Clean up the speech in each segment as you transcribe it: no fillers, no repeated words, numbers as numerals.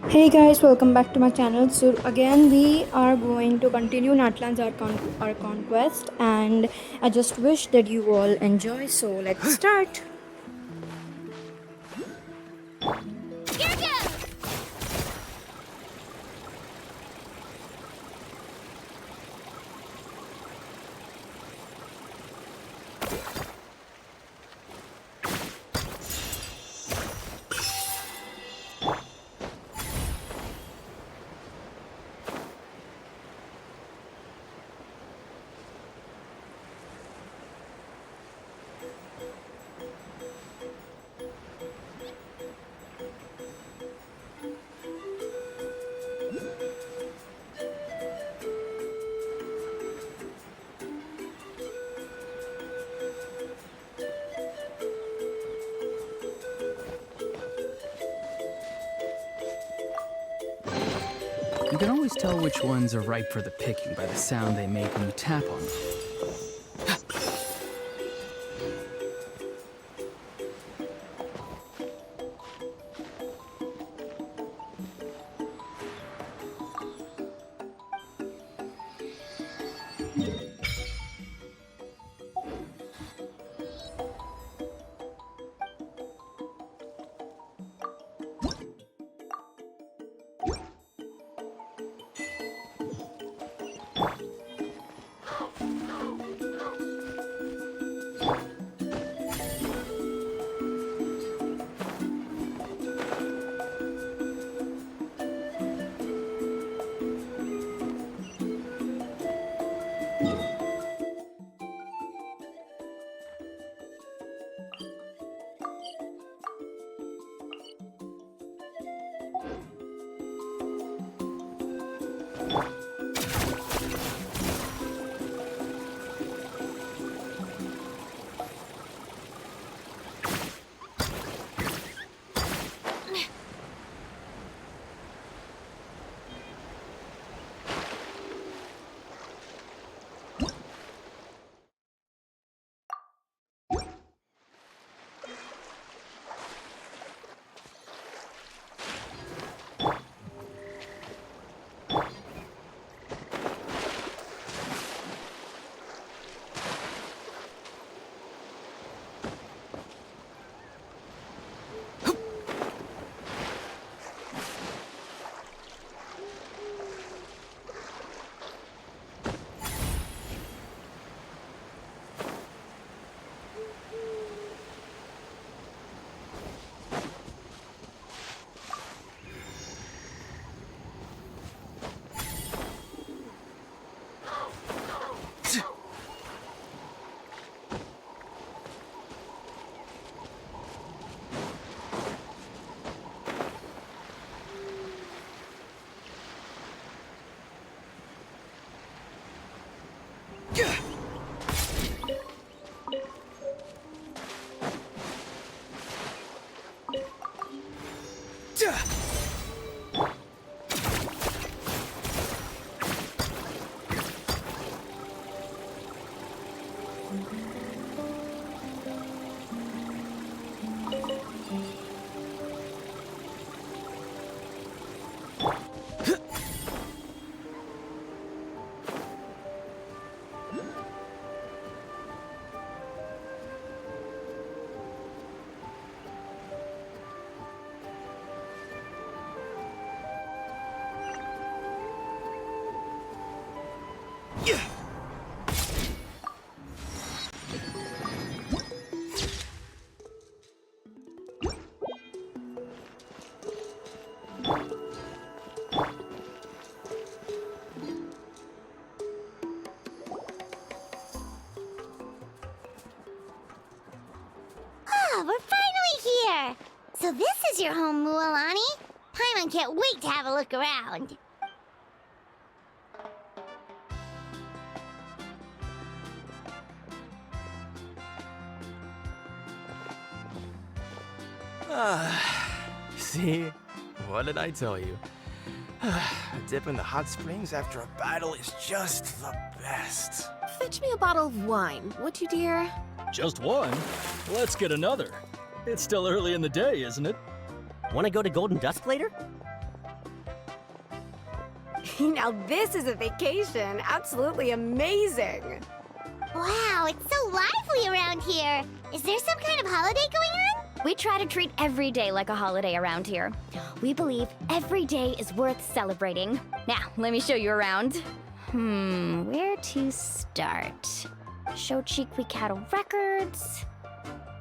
Hey guys, welcome back to my channel. So again, we are going to continue Natlan's Archon quest, and I just wish that you all enjoy. So let's start. Here goes! You can always tell which ones are ripe for the picking by the sound they make when you tap on them. Ah, we're finally here! So this is your home, Mualani? Paimon can't wait to have a look around. See? What did I tell you? A dip in the hot springs after a battle is just the best. Fetch me a bottle of wine, would you, dear? Just one? Let's get another. It's still early in the day, isn't it? Want to go to Golden Dusk later? Now this is a vacation. Absolutely amazing. Wow, it's so lively around here. Is there some kind of holiday going on? We try to treat every day like a holiday around here. We believe every day is worth celebrating. Now, let me show you around. Where to start? Shochiqui Cattle Records,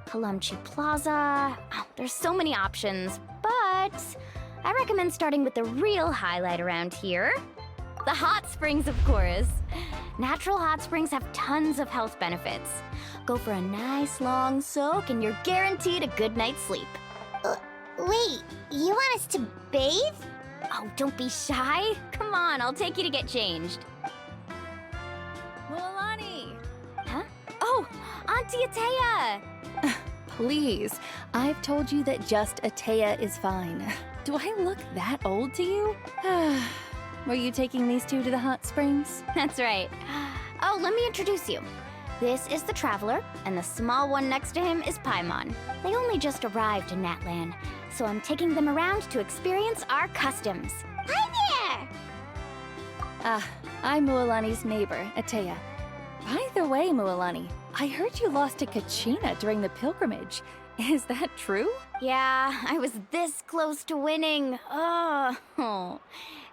Kalamchi Plaza. Oh, there's so many options, but I recommend starting with the real highlight around here. The hot springs, of course. Natural hot springs have tons of health benefits. Go for a nice long soak and you're guaranteed a good night's sleep. Wait, you want us to bathe? Oh, don't be shy. Come on, I'll take you to get changed. Mualani! Huh? Oh, Auntie Atea! Please, I've told you that just Atea is fine. Do I look that old to you? Were you taking these two to the hot springs? That's right. Oh, let me introduce you. This is the Traveler, and the small one next to him is Paimon. They only just arrived in Natlan, so I'm taking them around to experience our customs. Hi there! I'm Mualani's neighbor, Atea. By the way, Mualani, I heard you lost to Kachina during the pilgrimage. Is that true? Yeah, I was this close to winning. Oh,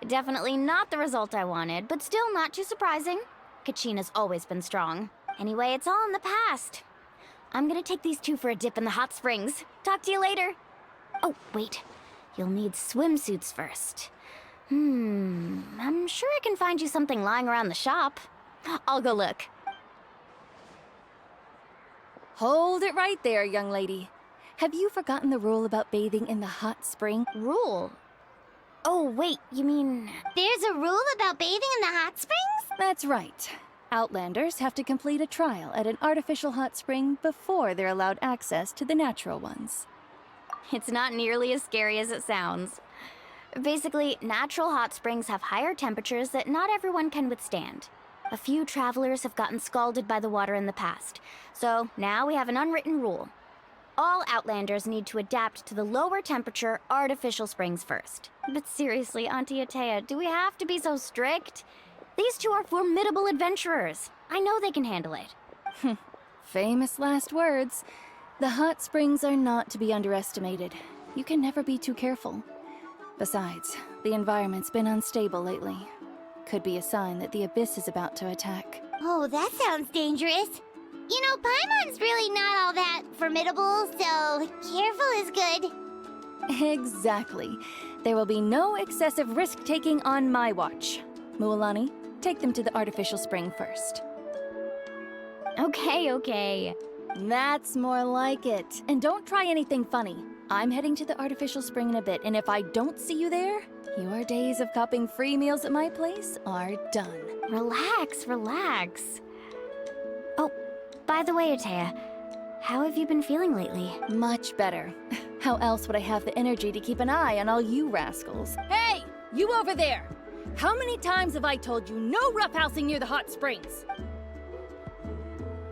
definitely not the result I wanted, but still not too surprising. Kachina's always been strong. Anyway, it's all in the past. I'm gonna take these two for a dip in the hot springs. Talk to you later. Oh, wait. You'll need swimsuits first. I'm sure I can find you something lying around the shop. I'll go look. Hold it right there, young lady. Have you forgotten the rule about bathing in the hot spring? Rule? Oh, wait, you mean... There's a rule about bathing in the hot springs? That's right. Outlanders have to complete a trial at an artificial hot spring before they're allowed access to the natural ones. It's not nearly as scary as it sounds. Basically, natural hot springs have higher temperatures that not everyone can withstand. A few travelers have gotten scalded by the water in the past, so now we have an unwritten rule. All Outlanders need to adapt to the lower temperature artificial springs first. But seriously, Auntie Atea, do we have to be so strict? These two are formidable adventurers. I know they can handle it. Famous last words. The hot springs are not to be underestimated. You can never be too careful. Besides, the environment's been unstable lately. Could be a sign that the abyss is about to attack. Oh, that sounds dangerous. You know, Paimon's really not all that formidable, so careful is good. Exactly. There will be no excessive risk-taking on my watch. Mualani, take them to the artificial spring first. Okay. That's more like it. And don't try anything funny. I'm heading to the artificial spring in a bit, and if I don't see you there, your days of copping free meals at my place are done. Relax. Oh, by the way, Atea, how have you been feeling lately? Much better. How else would I have the energy to keep an eye on all you rascals? Hey! You over there! How many times have I told you no roughhousing near the hot springs?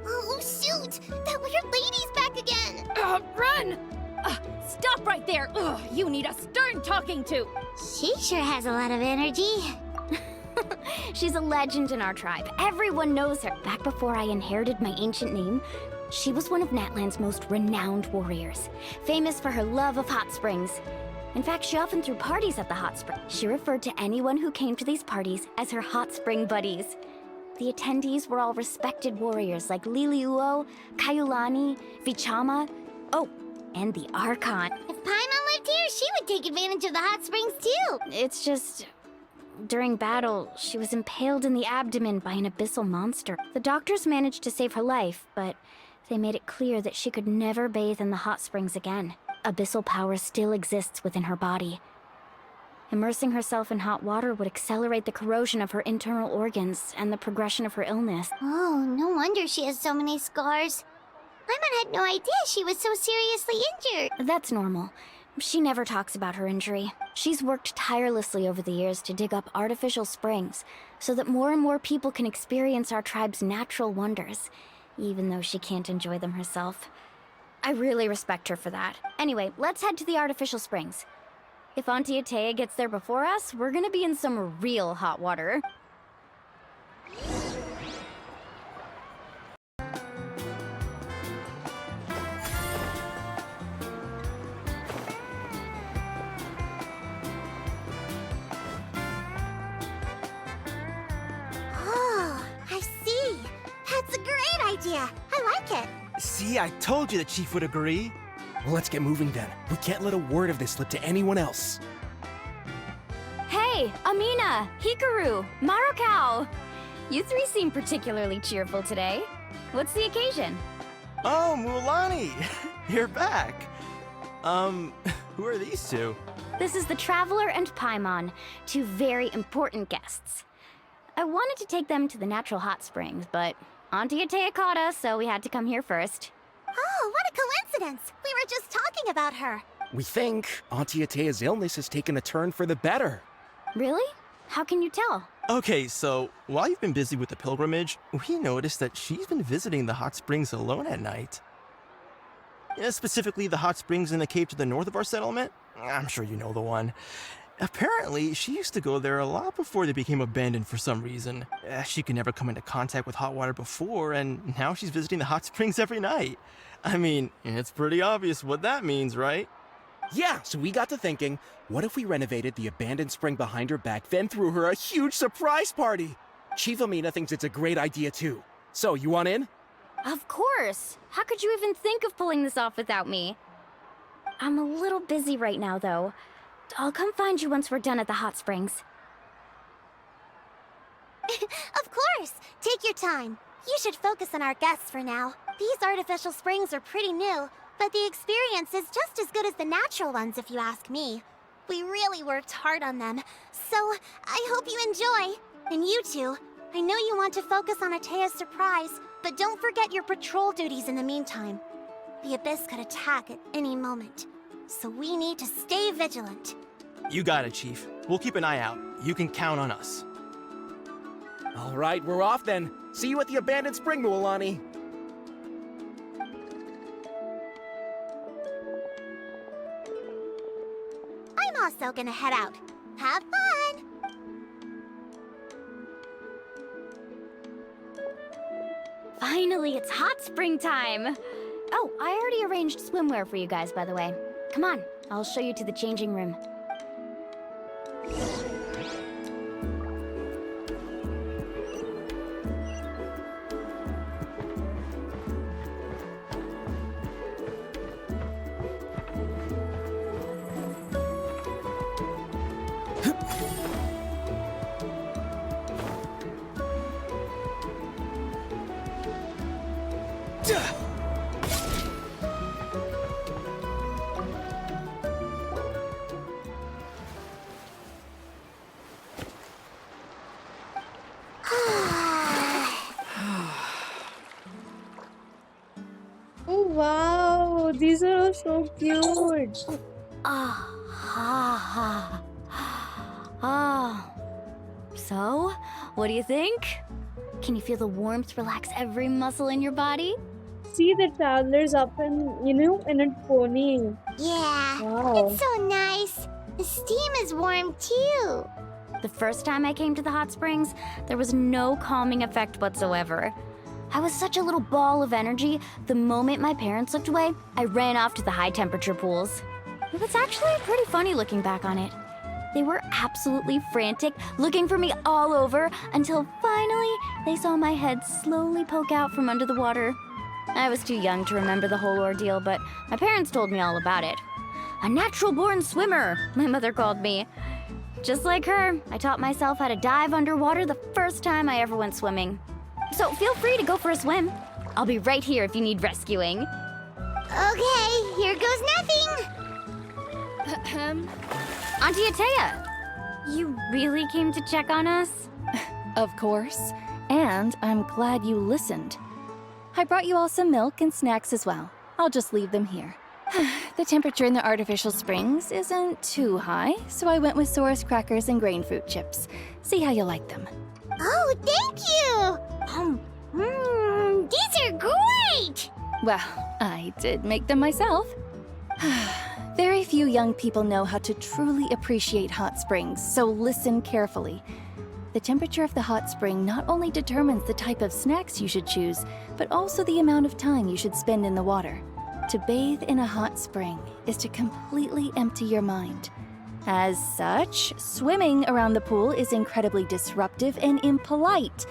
Oh, shoot! That weird lady's back again! Run! Stop right there! Ugh, you need a stern talking to! She sure has a lot of energy. She's a legend in our tribe. Everyone knows her. Back before I inherited my ancient name, she was one of Natlan's most renowned warriors, famous for her love of hot springs. In fact, she often threw parties at the hot spring. She referred to anyone who came to these parties as her hot spring buddies. The attendees were all respected warriors like Liliuo, Kaiulani, Vichama, and the Archon. If Paimon lived here, she would take advantage of the hot springs too. It's just... during battle, she was impaled in the abdomen by an abyssal monster. The doctors managed to save her life, but they made it clear that she could never bathe in the hot springs again. Abyssal power still exists within her body. Immersing herself in hot water would accelerate the corrosion of her internal organs and the progression of her illness. Oh, no wonder she has so many scars. Paimon had no idea she was so seriously injured. That's normal. She never talks about her injury. She's worked tirelessly over the years to dig up artificial springs so that more and more people can experience our tribe's natural wonders, even though she can't enjoy them herself. I really respect her for that. Anyway, let's head to the artificial springs. If Auntie Atea gets there before us, we're gonna be in some real hot water. Oh, I see. That's a great idea. I like it. See, I told you the chief would agree. Well, let's get moving then. We can't let a word of this slip to anyone else. Hey, Amina, Hikaru, Marukau! You three seem particularly cheerful today. What's the occasion? Oh, Mulani! You're back. Who are these two? This is the Traveler and Paimon, two very important guests. I wanted to take them to the natural hot springs, but Auntie Atea caught us, so we had to come here first. Oh, what a coincidence. We were just talking about her. We think Auntie Atea's illness has taken a turn for the better. Really? How can you tell? Okay, so while you've been busy with the pilgrimage, we noticed that she's been visiting the hot springs alone at night. Specifically, the hot springs in the cave to the north of our settlement. I'm sure you know the one. Apparently, she used to go there a lot before they became abandoned for some reason. She could never come into contact with hot water before, and now she's visiting the hot springs every night. I mean, it's pretty obvious what that means, right? Yeah, so we got to thinking, what if we renovated the abandoned spring behind her back, then threw her a huge surprise party? Chief Amina thinks it's a great idea too. So, you want in? Of course! How could you even think of pulling this off without me? I'm a little busy right now, though. I'll come find you once we're done at the hot springs. Of course. Take your time. You should focus on our guests for now. These artificial springs are pretty new, but the experience is just as good as the natural ones if you ask me. We really worked hard on them, so I hope you enjoy. And you two, I know you want to focus on Atea's surprise, but don't forget your patrol duties in the meantime. The Abyss could attack at any moment, so we need to stay vigilant. You got it, Chief. We'll keep an eye out. You can count on us. All right, we're off then. See you at the abandoned spring, Mualani. I'm also gonna head out. Have fun! Finally, it's hot spring time! Oh, I already arranged swimwear for you guys, by the way. Come on, I'll show you to the changing room. Oh wow, these are all so cute. So, what do you think? Can you feel the warmth relax every muscle in your body? See the travelers up in a pony. Yeah, Wow. it's so nice. The steam is warm too. The first time I came to the hot springs, there was no calming effect whatsoever. I was such a little ball of energy, the moment my parents looked away, I ran off to the high temperature pools. It was actually pretty funny looking back on it. They were absolutely frantic, looking for me all over, until finally they saw my head slowly poke out from under the water. I was too young to remember the whole ordeal, but my parents told me all about it. A natural-born swimmer, my mother called me. Just like her, I taught myself how to dive underwater the first time I ever went swimming. So feel free to go for a swim. I'll be right here if you need rescuing. Okay, here goes nothing. Auntie Atea, you really came to check on us? Of course. And I'm glad you listened. I brought you all some milk and snacks as well. I'll just leave them here. The temperature in the artificial springs isn't too high, so I went with Saurus crackers and grain fruit chips. See how you like them. Oh, thank you. These are great. Well, I did make them myself. Very few young people know how to truly appreciate hot springs, so listen carefully. The temperature of the hot spring not only determines the type of snacks you should choose, but also the amount of time you should spend in the water. To bathe in a hot spring is to completely empty your mind. As such, swimming around the pool is incredibly disruptive and impolite,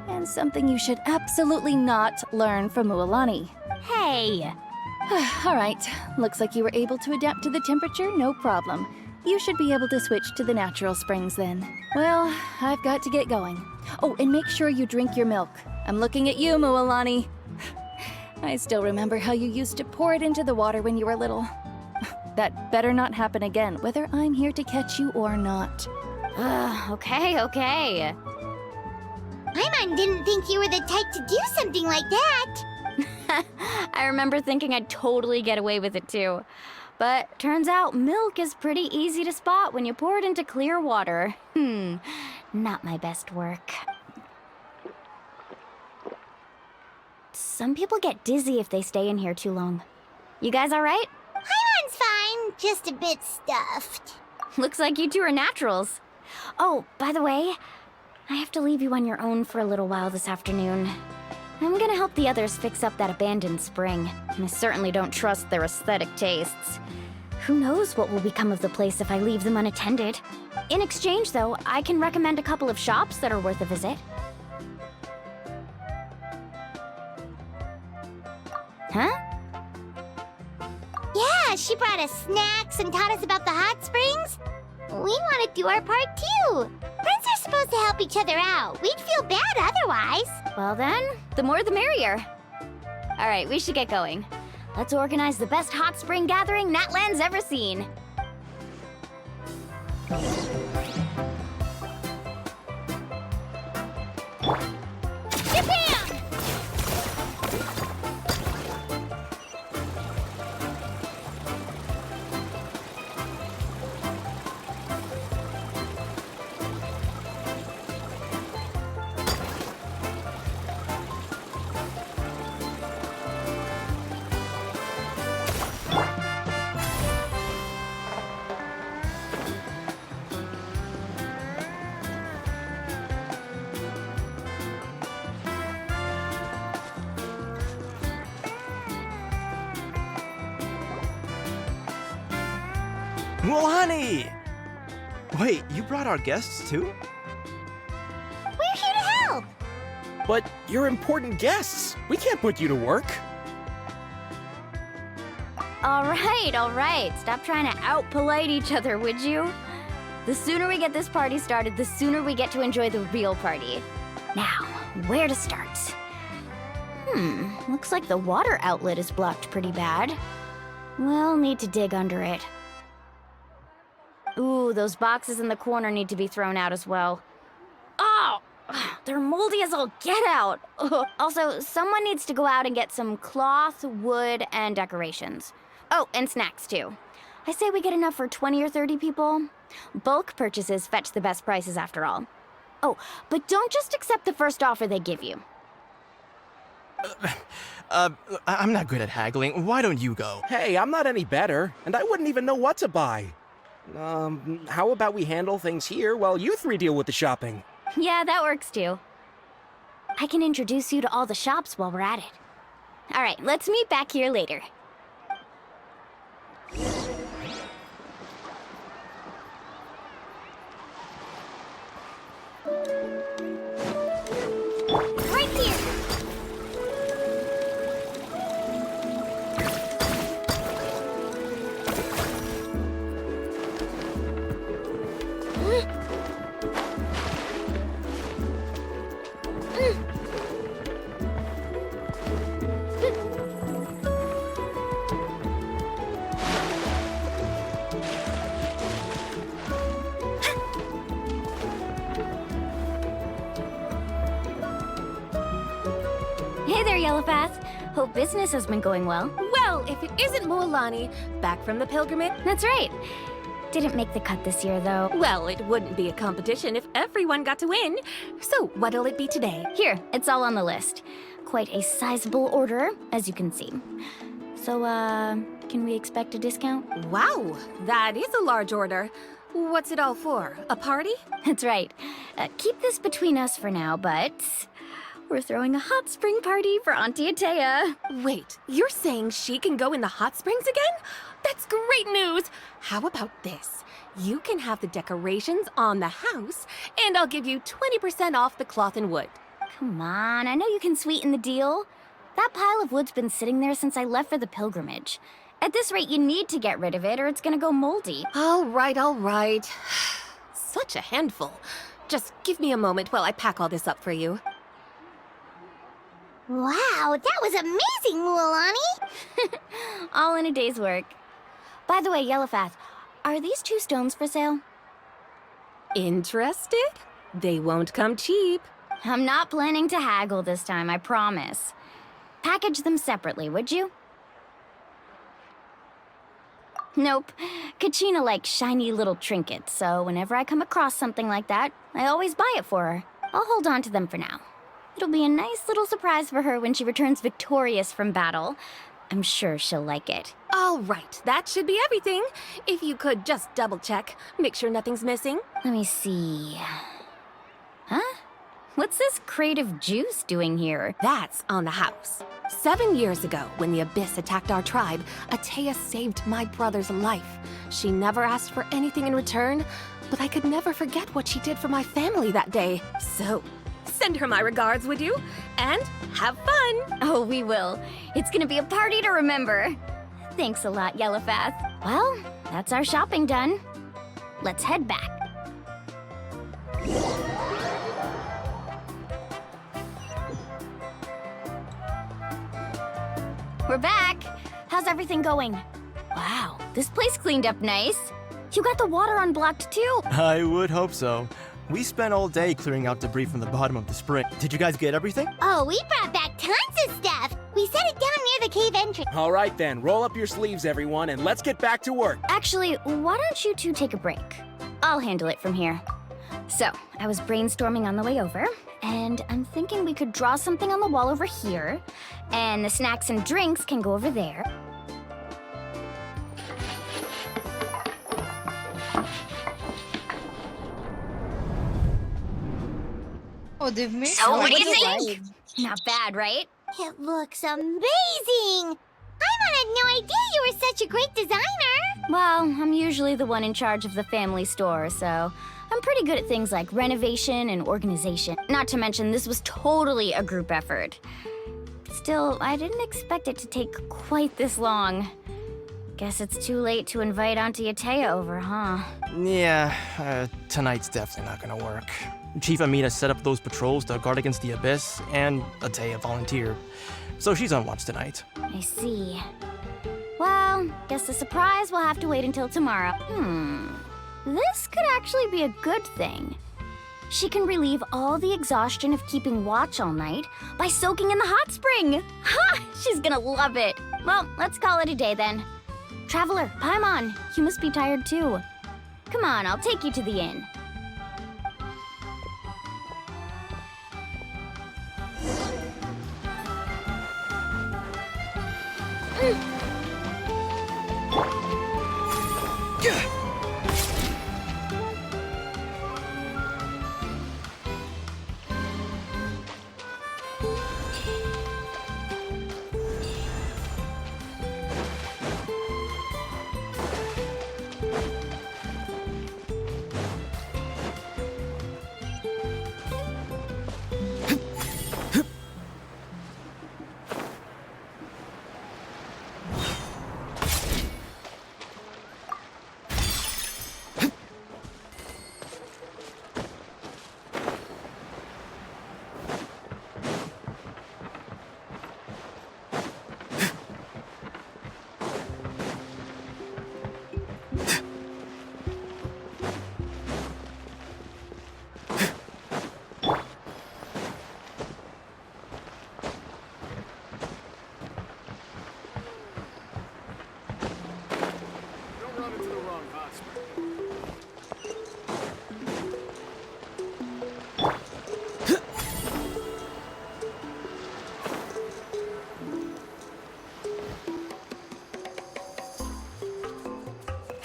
and something you should absolutely not learn from Mualani. Hey! All right, looks like you were able to adapt to the temperature, no problem. You should be able to switch to the natural springs then. Well, I've got to get going. Oh, and make sure you drink your milk. I'm looking at you, Mualani. I still remember how you used to pour it into the water when you were little. That better not happen again, whether I'm here to catch you or not. Okay. Paimon didn't think you were the type to do something like that. I remember thinking I'd totally get away with it too. But turns out milk is pretty easy to spot when you pour it into clear water. Not my best work. Some people get dizzy if they stay in here too long. You guys all right? Paimon's fine, just a bit stuffed. Looks like you two are naturals. Oh, by the way, I have to leave you on your own for a little while this afternoon. I'm gonna help the others fix up that abandoned spring, and I certainly don't trust their aesthetic tastes. Who knows what will become of the place if I leave them unattended? In exchange, though, I can recommend a couple of shops that are worth a visit. Huh? Yeah, she brought us snacks and taught us about the hot springs. We want to do our part too. Friends are supposed to help each other out. We'd feel bad otherwise. Well then, the more the merrier. All right, we should get going. Let's organize the best hot spring gathering Natlan's ever seen. Japan! Mualani! Wait, you brought our guests too? We're here to help. But you're important guests. We can't put you to work. All right. Stop trying to out-polite each other, would you? The sooner we get this party started, the sooner we get to enjoy the real party. Now, where to start? Looks like the water outlet is blocked pretty bad. We'll need to dig under it. Ooh, those boxes in the corner need to be thrown out as well. Oh, they're moldy as all get out. Also, someone needs to go out and get some cloth, wood, and decorations. Oh, and snacks too. I say we get enough for 20 or 30 people. Bulk purchases fetch the best prices after all. Oh, but don't just accept the first offer they give you. I'm not good at haggling. Why don't you go? Hey, I'm not any better, and I wouldn't even know what to buy. How about we handle things here while you three deal with the shopping? Yeah, that works too. I can introduce you to all the shops while we're at it. All right, let's meet back here later. Right here. Hey there, Yellowpath. Hope business has been going well. Well, if it isn't Mualani, back from the pilgrimage. That's right. Didn't make the cut this year, though. Well, it wouldn't be a competition if everyone got to win. So, what'll it be today? Here, it's all on the list. Quite a sizable order, as you can see. So, can we expect a discount? Wow, that is a large order. What's it all for? A party? That's right. Keep this between us for now, but we're throwing a hot spring party for Auntie Atea. Wait, you're saying she can go in the hot springs again? That's great news! How about this? You can have the decorations on the house, and I'll give you 20% off the cloth and wood. Come on, I know you can sweeten the deal. That pile of wood's been sitting there since I left for the pilgrimage. At this rate, you need to get rid of it or it's gonna go moldy. All right. Such a handful. Just give me a moment while I pack all this up for you. Wow, that was amazing, Mualani! All in a day's work. By the way, Yellowfath, are these 2 stones for sale? Interested? They won't come cheap. I'm not planning to haggle this time, I promise. Package them separately, would you? Nope. Kachina likes shiny little trinkets, so whenever I come across something like that, I always buy it for her. I'll hold on to them for now. It'll be a nice little surprise for her when she returns victorious from battle. I'm sure she'll like it. All right, that should be everything. If you could just double check, make sure nothing's missing. Let me see. Huh? What's this crate of juice doing here? That's on the house. 7 years ago, when the Abyss attacked our tribe, Atea saved my brother's life. She never asked for anything in return, but I could never forget what she did for my family that day. So, send her my regards, would you? And have fun! Oh, we will. It's gonna be a party to remember. Thanks a lot, Yellowfath. Well, that's our shopping done. Let's head back. We're back. How's everything going? Wow, this place cleaned up nice. You got the water unblocked too. I would hope so. We spent all day clearing out debris from the bottom of the spring. Did you guys get everything? Oh, we brought back tons of stuff! We set it down near the cave entrance. All right then, roll up your sleeves, everyone, and let's get back to work. Actually, why don't you two take a break? I'll handle it from here. So, I was brainstorming on the way over, and I'm thinking we could draw something on the wall over here, and the snacks and drinks can go over there. Oh, they've made So, what do you much think? Not bad, right? It looks amazing! Paimon had no idea you were such a great designer! Well, I'm usually the one in charge of the family store, so I'm pretty good at things like renovation and organization. Not to mention, this was totally a group effort. Still, I didn't expect it to take quite this long. Guess it's too late to invite Auntie Atea over, huh? Yeah, tonight's definitely not gonna work. Chief Amina set up those patrols to guard against the Abyss, and Atea volunteered. So she's on watch tonight. I see. Well, guess the surprise will have to wait until tomorrow. This could actually be a good thing. She can relieve all the exhaustion of keeping watch all night by soaking in the hot spring. Ha! She's gonna love it. Well, let's call it a day then. Traveler, Paimon, you must be tired too. Come on, I'll take you to the inn.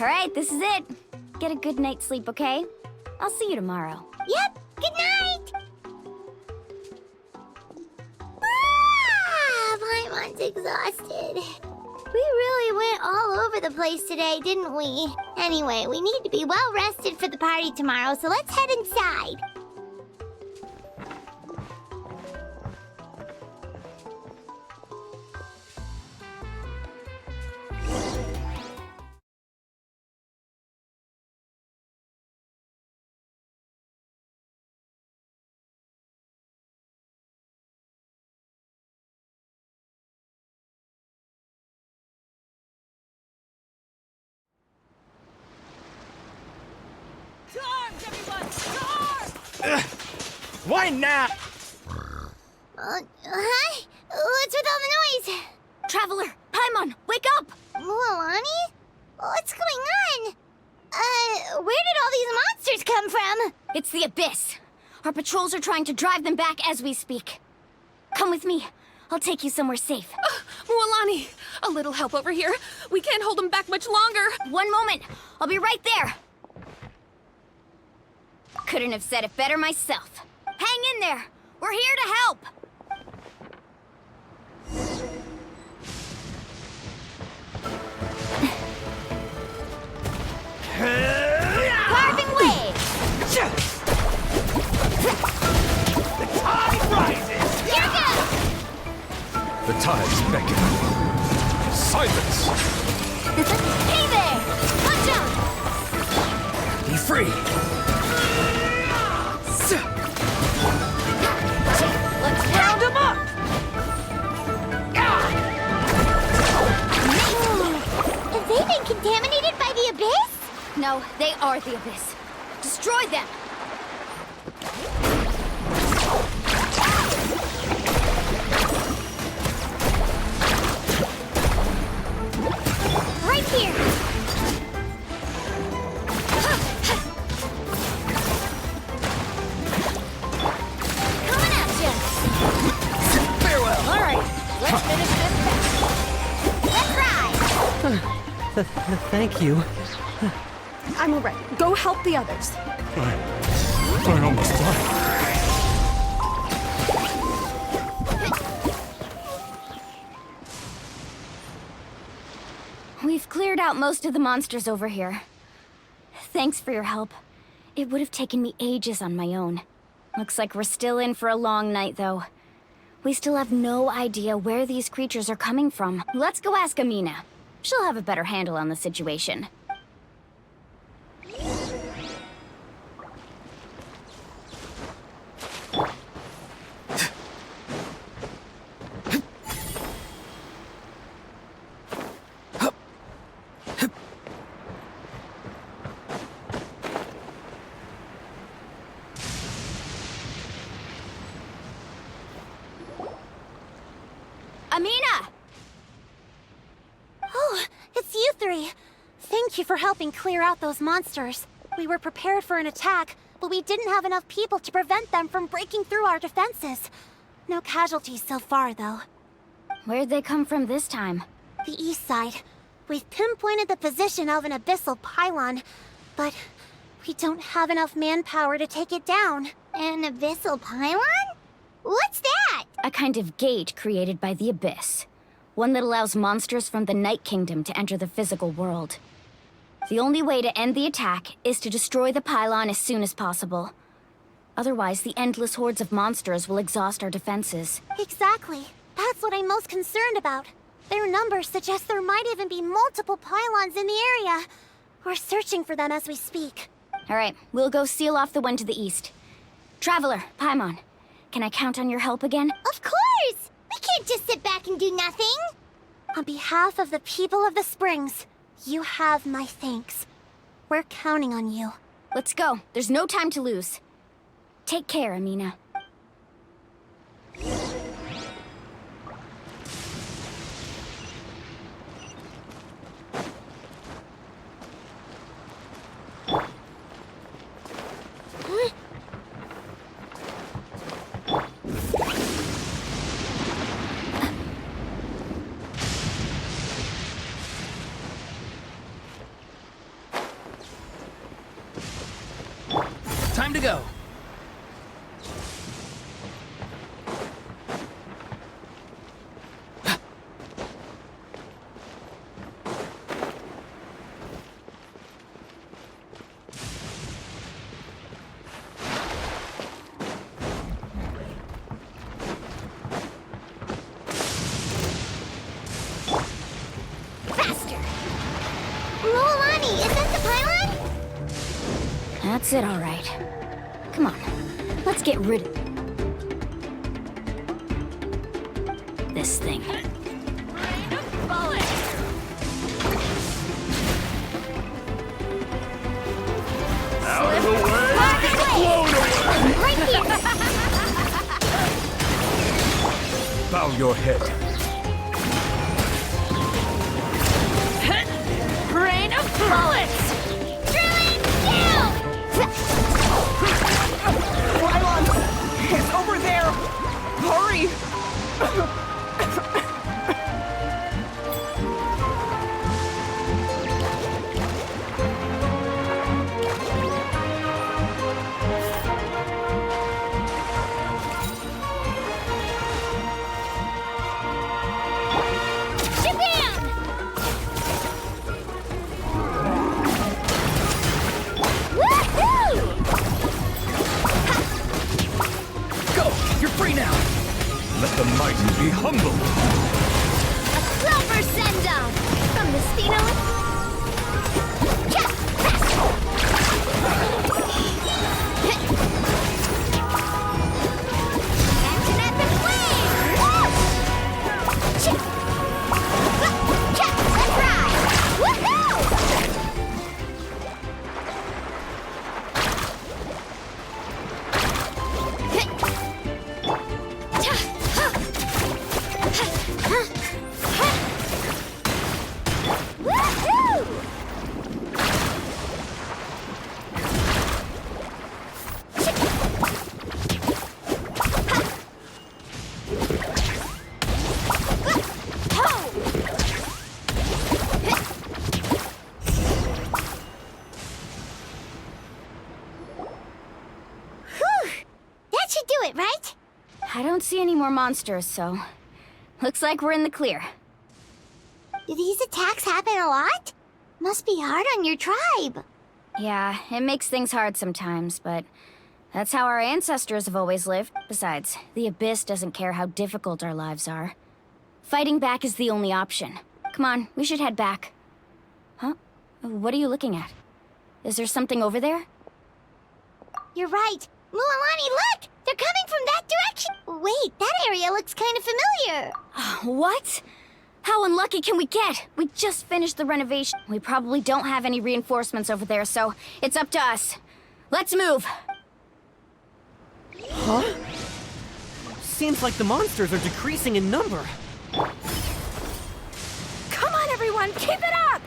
Alright, this is it. Get a good night's sleep, okay? I'll see you tomorrow. Yep, good night! Ah, Paimon's exhausted. We really went all over the place today, didn't we? Anyway, we need to be well rested for the party tomorrow, so let's head inside. Why not? Huh? What's with all the noise? Traveler, Paimon, wake up! Mualani? What's going on? Where did all these monsters come from? It's the Abyss. Our patrols are trying to drive them back as we speak. Come with me. I'll take you somewhere safe. Mualani, a little help over here. We can't hold them back much longer. One moment. I'll be right there. Couldn't have said it better myself. Hang in there. We're here to help. Carving way. The tide rises! Here goes. The tides beckon. Silence! Hey there. Watch out. Be free! Let's round them up. Have they been contaminated by the Abyss? No, they are the Abyss. Destroy them. Right here. Coming at you. Farewell! All right, let's finish this back. Let's ride. Thank you. I'm alright. Go help the others. I almost died. We've cleared out most of the monsters over here. Thanks for your help. It would have taken me ages on my own. Looks like we're still in for a long night, though. We still have no idea where these creatures are coming from. Let's go ask Amina. She'll have a better handle on the situation. Amina! Oh, it's you three. Thank you for helping clear out those monsters. We were prepared for an attack, but we didn't have enough people to prevent them from breaking through our defenses. No casualties so far, though. Where'd they come from this time? The east side. We've pinpointed the position of an abyssal pylon, but we don't have enough manpower to take it down. An abyssal pylon? What's that? A kind of gate created by the Abyss. One that allows monsters from the Night Kingdom to enter the physical world. The only way to end the attack is to destroy the pylon as soon as possible. Otherwise, the endless hordes of monsters will exhaust our defenses. Exactly. That's what I'm most concerned about. Their numbers suggest there might even be multiple pylons in the area. We're searching for them as we speak. All right, we'll go seal off the one to the east. Traveler, Paimon, can I count on your help again? Of course! We can't just sit back and do nothing! On behalf of the people of the Springs, you have my thanks. We're counting on you. Let's go. There's no time to lose. Take care, Amina. Time to go. Faster! Mualani, is that the pylon? That's it, all right. Come on, let's get rid of this thing. Out of the way! Blown away! Right here! Bow your head. Rain of bullets! Drilling down! Pylon! It's over there! Hurry! Shabam! Woohoo! Go! You're free now! Let the mighty be humble. A clover send-off from the Spino. Action at the flame! Let's ride! Woohoo! Woohoo! That should do it, right? I don't see any more monsters, so looks like we're in the clear. Do these attacks happen a lot? Must be hard on your tribe. Yeah, it makes things hard sometimes, but that's how our ancestors have always lived. Besides, the Abyss doesn't care how difficult our lives are. Fighting back is the only option. Come on, we should head back. Huh? What are you looking at? Is there something over there? You're right. Mualani, look! They're coming from that direction! Wait, that area looks kind of familiar. What? How unlucky can we get? We just finished the renovation. We probably don't have any reinforcements over there, so it's up to us. Let's move. Huh? Seems like the monsters are decreasing in number. Come on, everyone, keep it up!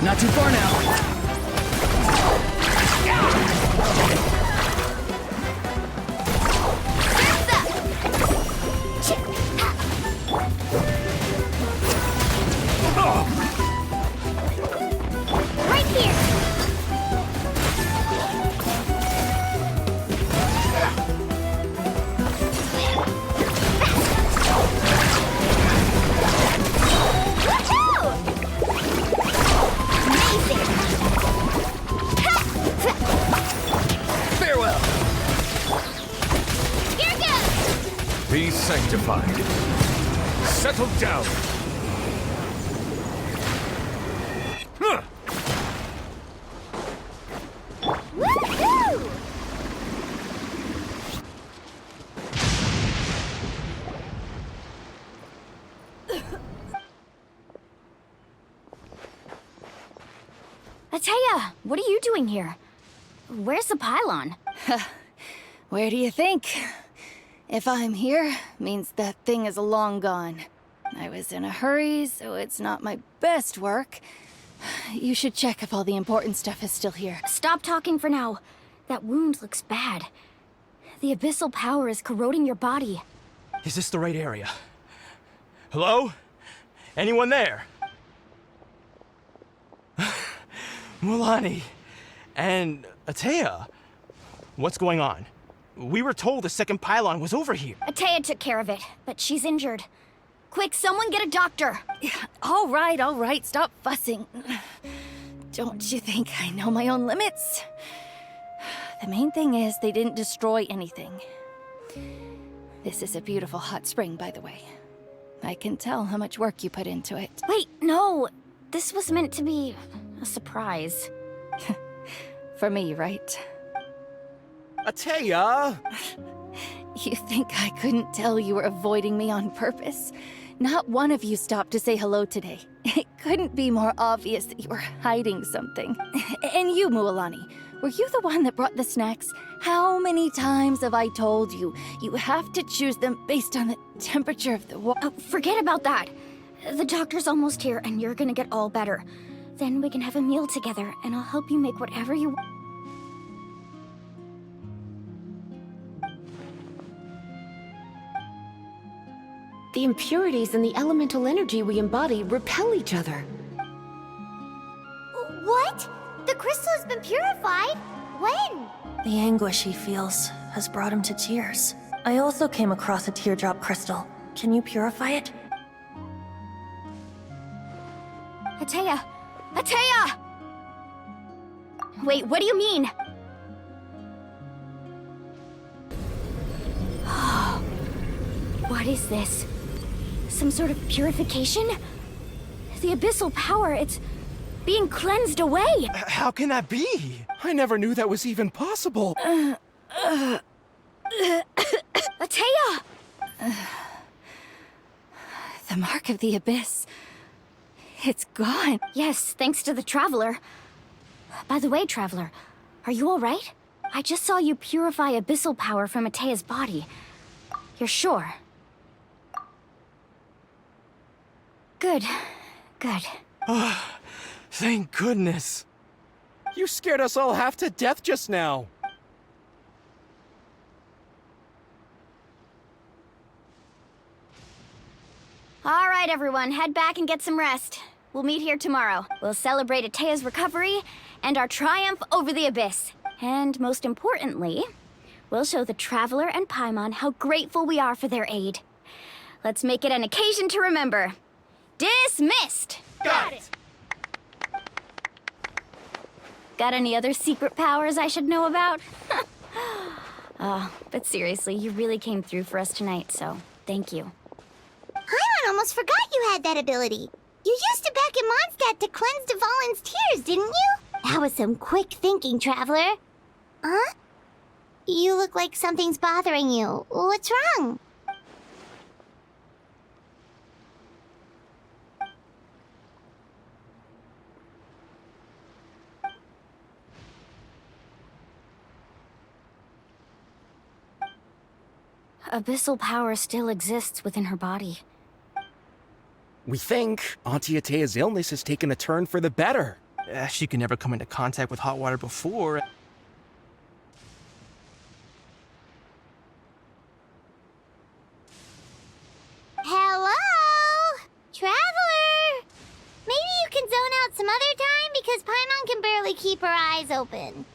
Not too far now. Right here! Woohoo! Amazing! Farewell. Here goes! Be sanctified. Settle down. Huh. Woohoo! Ataya, what are you doing here? Where's the pylon? Where do you think? If I'm here, means that thing is long gone. I was in a hurry, so it's not my best work. You should check if all the important stuff is still here. Stop talking for now. That wound looks bad. The abyssal power is corroding your body. Is this the right area? Hello? Anyone there? Mulani and Atea. What's going on? We were told the second pylon was over here. Atea took care of it, but she's injured. Quick, someone get a doctor! All right, stop fussing. Don't you think I know my own limits? The main thing is they didn't destroy anything. This is a beautiful hot spring, by the way. I can tell how much work you put into it. Wait, no! This was meant to be a surprise. For me, right? Atea! You think I couldn't tell you were avoiding me on purpose? Not one of you stopped to say hello today. It couldn't be more obvious that you were hiding something. And you, Mualani, were you the one that brought the snacks? How many times have I told you? You have to choose them based on the temperature of the water. Oh, forget about that. The doctor's almost here, and you're gonna get all better. Then we can have a meal together, and I'll help you make whatever you want. The impurities and the elemental energy we embody repel each other. What? The crystal has been purified? When? The anguish he feels has brought him to tears. I also came across a teardrop crystal. Can you purify it? Atea! Atea! Wait, what do you mean? What is this? Some sort of purification? The abyssal power, it's being cleansed away! How can that be? I never knew that was even possible. Atea! The mark of the abyss. It's gone. Yes, thanks to the Traveler. By the way, Traveler, are you alright? I just saw you purify abyssal power from Atea's body. You're sure? Good. Good. Thank goodness. You scared us all half to death just now. Alright, everyone, head back and get some rest. We'll meet here tomorrow. We'll celebrate Atea's recovery and our triumph over the abyss. And most importantly, we'll show the Traveler and Paimon how grateful we are for their aid. Let's make it an occasion to remember. Dismissed! Got it! Got any other secret powers I should know about? But seriously, you really came through for us tonight, so thank you. Paimon almost forgot you had that ability. You used it back in Mondstadt to cleanse Dvalin's tears, didn't you? That was some quick thinking, Traveler. Huh? You look like something's bothering you. What's wrong? Abyssal power still exists within her body. We think Auntie Atea's illness has taken a turn for the better. She could never come into contact with hot water before. Hello? Traveler? Maybe you can zone out some other time because Paimon can barely keep her eyes open.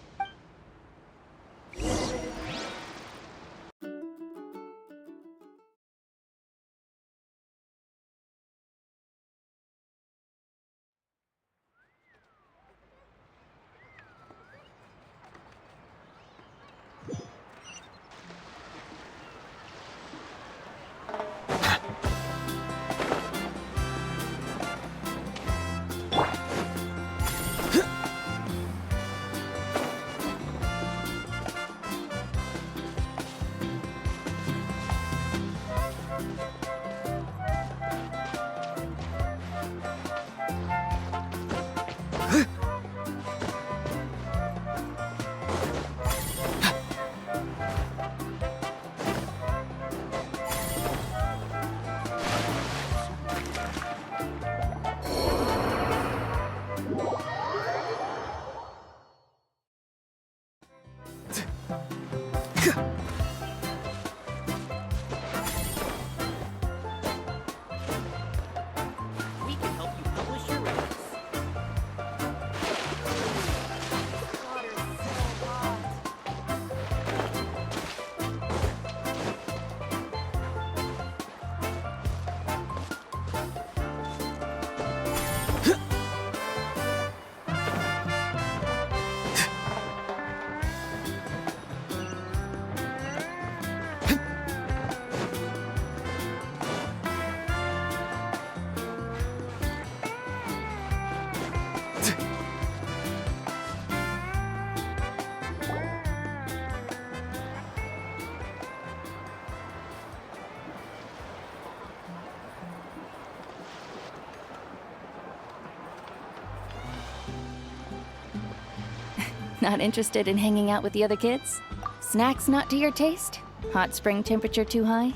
Not interested in hanging out with the other kids? Snacks not to your taste? Hot spring temperature too high?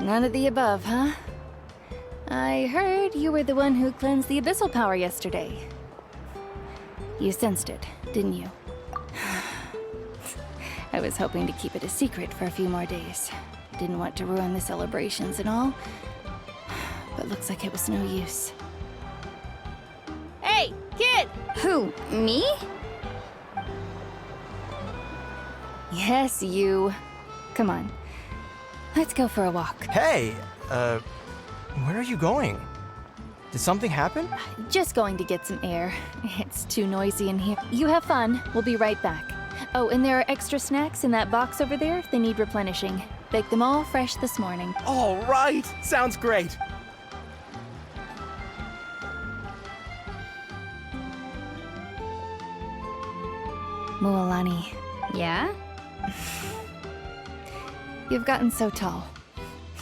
None of the above, huh? I heard you were the one who cleansed the abyssal power yesterday. You sensed it, didn't you? I was hoping to keep it a secret for a few more days. Didn't want to ruin the celebrations and all. But looks like it was no use. Hey, kid! Who, me? Yes, you. Come on. Let's go for a walk. Hey, where are you going? Did something happen? Just going to get some air. It's too noisy in here. You have fun. We'll be right back. Oh, and there are extra snacks in that box over there. They need replenishing. Baked them all fresh this morning. All right, sounds great. Mualani, Yeah? you've gotten so tall.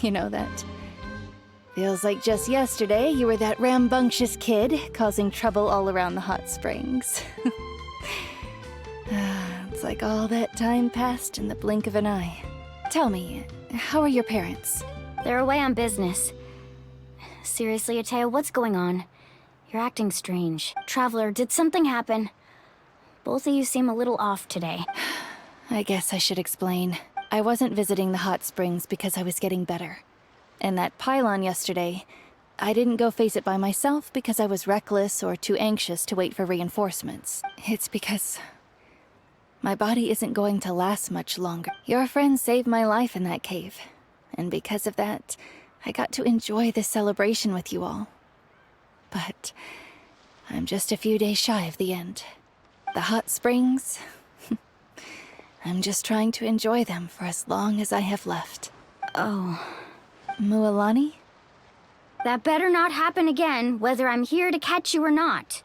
You know that? Feels like just yesterday you were that rambunctious kid causing trouble all around the hot springs. It's like all that time passed in the blink of an eye. Tell me, how are your parents? They're away on business. Seriously, Atea, what's going on? You're acting strange. Traveler, did something happen? Both of you seem a little off today. I guess I should explain. I wasn't visiting the hot springs because I was getting better. And that pylon yesterday, I didn't go face it by myself because I was reckless or too anxious to wait for reinforcements. It's because my body isn't going to last much longer. Your friend saved my life in that cave. And because of that, I got to enjoy this celebration with you all. But I'm just a few days shy of the end. The hot springs, I'm just trying to enjoy them for as long as I have left. Oh. Mualani? That better not happen again, whether I'm here to catch you or not.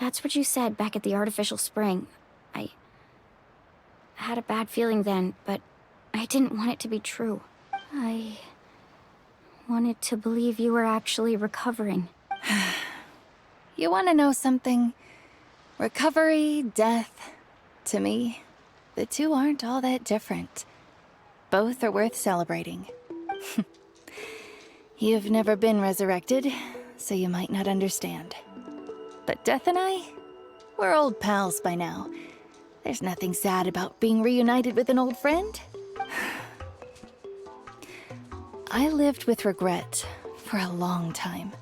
That's what you said back at the artificial spring. I had a bad feeling then, but I didn't want it to be true. I wanted to believe you were actually recovering. You want to know something? Recovery, death, to me, the two aren't all that different. Both are worth celebrating. You've never been resurrected, so you might not understand. But Death and I, we're old pals by now. There's nothing sad about being reunited with an old friend. I lived with regret for a long time.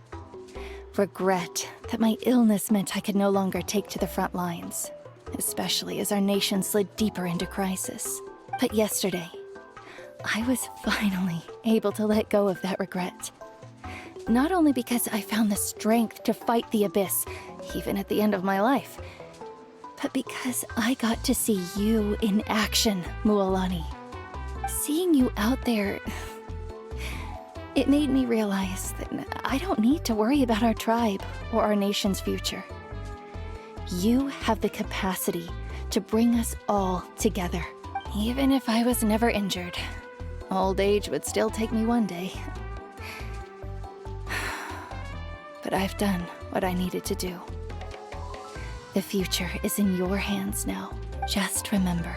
Regret that my illness meant I could no longer take to the front lines, especially as our nation slid deeper into crisis. But yesterday, I was finally able to let go of that regret. Not only because I found the strength to fight the abyss, even at the end of my life, but because I got to see you in action, Mualani. Seeing you out there, it made me realize that I don't need to worry about our tribe or our nation's future. You have the capacity to bring us all together. Even if I was never injured, old age would still take me one day. But I've done what I needed to do. The future is in your hands now. Just remember,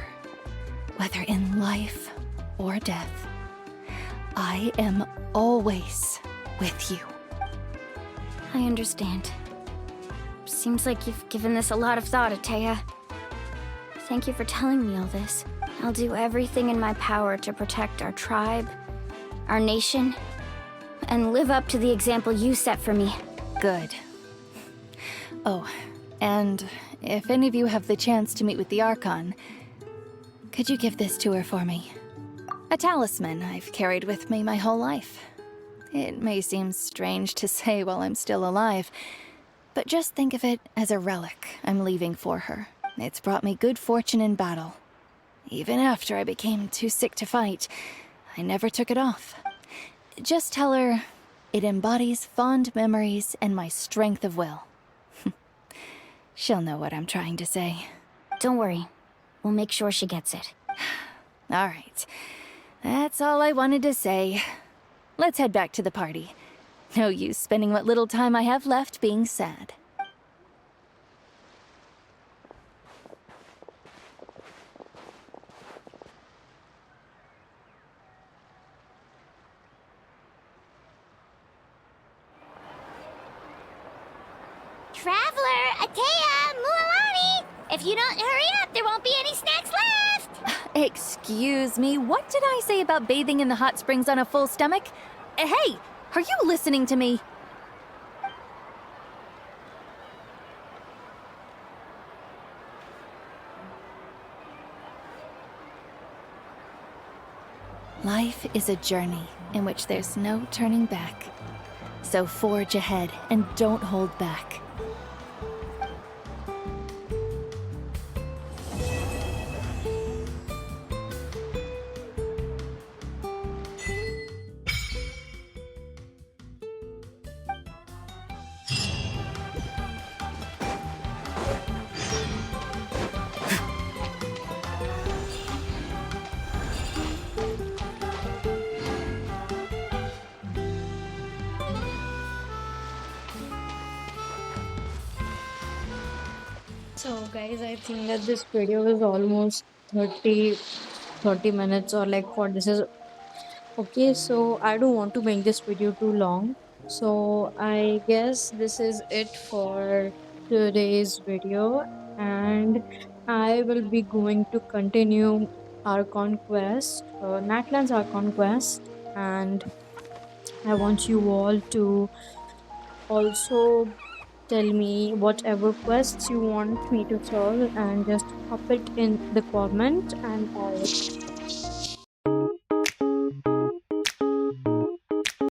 whether in life or death, I am always with you. I understand. Seems like you've given this a lot of thought, Atea. Thank you for telling me all this. I'll do everything in my power to protect our tribe, our nation, and live up to the example you set for me. Good. Oh, and if any of you have the chance to meet with the Archon, could you give this to her for me? A talisman I've carried with me my whole life. It may seem strange to say while I'm still alive, but just think of it as a relic I'm leaving for her. It's brought me good fortune in battle. Even after I became too sick to fight, I never took it off. Just tell her it embodies fond memories and my strength of will. She'll know what I'm trying to say. Don't worry. We'll make sure she gets it. All right. That's all I wanted to say. Let's head back to the party. No use spending what little time I have left being sad. Traveler, Atea, Mualani! If you don't hurry up, there won't be any snacks left! Excuse me, what did I say about bathing in the hot springs on a full stomach? Hey, are you listening to me? Life is a journey in which there's no turning back. So forge ahead and don't hold back. So guys, I think that this video is almost 30 minutes, or like for this is okay. So I don't want to make this video too long. So I guess this is it for today's video, and I will be going to continue our conquest, Natlan's our conquest, and I want you all to also tell me whatever quests you want me to solve and just pop it in the comment, and I'll